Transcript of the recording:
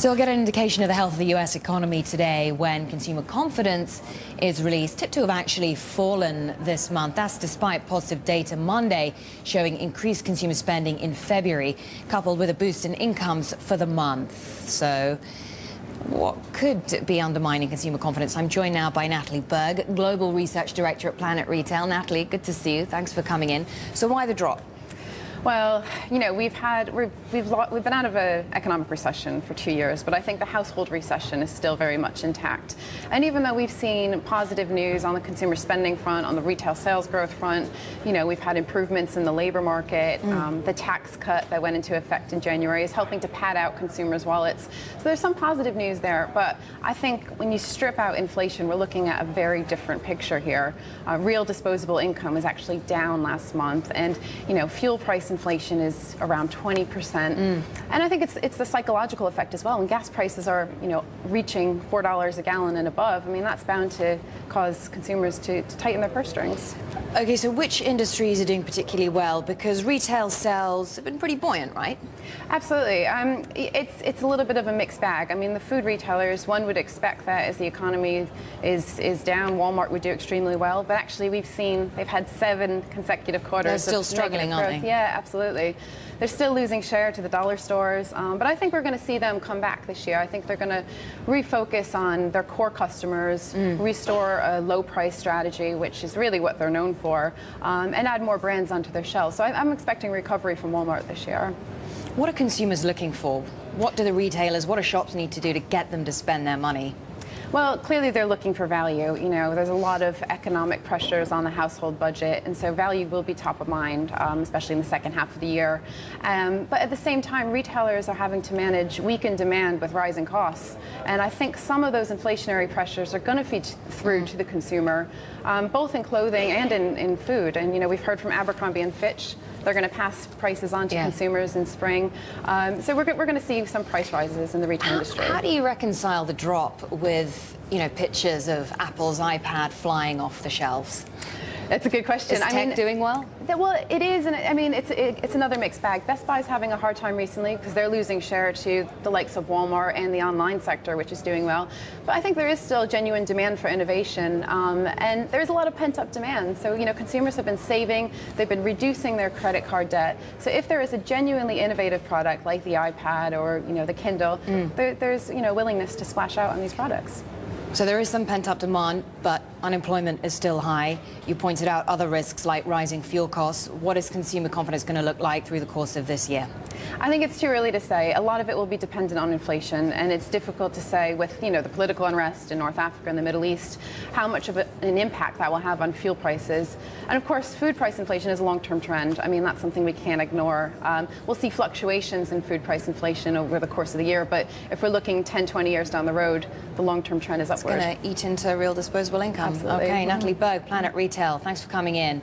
So we'll get an indication of the health of the U.S. economy today when consumer confidence is released, tipped to have actually fallen this month. That's despite positive data Monday showing increased consumer spending in February, coupled with a boost in incomes for the month. So what could be undermining consumer confidence? I'm joined now by Natalie Berg, Global Research Director at Planet Retail. Natalie, good to see you. Thanks for coming in. So why the drop? Well, you know, we've been out of an economic recession for 2 years, but I think the household recession is still very much intact. And even though we've seen positive news on the consumer spending front, on the retail sales growth front, you know, we've had improvements in the labor market. The tax cut that went into effect in January is helping to pad out consumers' wallets. So there's some positive news there, but I think when you strip out inflation, we're looking at a very different picture here. Real disposable income is actually down last month, and you know, fuel price inflation is around 20%. And I think it's the psychological effect as well. When gas prices are, you know, reaching $4 a gallon and above, I mean, that's bound to cause consumers to tighten their purse strings. Okay, so which industries are doing particularly well? Because retail sales have been pretty buoyant, right? Absolutely. It's a little bit of a mixed bag. I mean, the food retailers, one would expect that as the economy is down, Walmart would do extremely well. But actually, we've seen they've had 7 consecutive quarters. They're still struggling, aren't they? Yeah, absolutely. They're still losing share to the dollar stores. But I think we're going to see them come back this year. I think they're going to refocus on their core customers, restore a low price strategy, which is really what they're known for, and add more brands onto their shelves. So I'm expecting recovery from Walmart this year. What are consumers looking for? What do the retailers, what do shops need to do to get them to spend their money? Well, clearly they're looking for value. You know, there's a lot of economic pressures on the household budget, and so value will be top of mind, especially in the second half of the year. But at the same time, retailers are having to manage weakened demand with rising costs. And I think some of those inflationary pressures are going to feed through to the consumer, both in clothing and in food. And, you know, we've heard from Abercrombie and Fitch. They're going to pass prices on to consumers in spring. So we're going to see some price rises in the retail industry. How do you reconcile the drop with, you know, pictures of Apple's iPad flying off the shelves? That's a good question. Is tech doing well? Well, it is, and I mean, it's another mixed bag. Best Buy's having a hard time recently because they're losing share to the likes of Walmart and the online sector, which is doing well. But I think there is still genuine demand for innovation, and there's a lot of pent-up demand. So, you know, consumers have been saving, they've been reducing their credit card debt. So if there is a genuinely innovative product like the iPad or, you know, the Kindle, there's, you know, willingness to splash out on these products. So there is some pent-up demand, but unemployment is still high. You pointed out other risks like rising fuel costs. What is consumer confidence going to look like through the course of this year? I think it's too early to say. A lot of it will be dependent on inflation, and it's difficult to say with, you know, the political unrest in North Africa and the Middle East, how much of an impact that will have on fuel prices. And of course, food price inflation is a long-term trend. I mean, that's something we can't ignore. We'll see fluctuations in food price inflation over the course of the year, but if we're looking 10, 20 years down the road, the long-term trend is upward. It's going to eat into real disposable income. Absolutely. Okay, Natalie Berg, Planet Retail, thanks for coming in.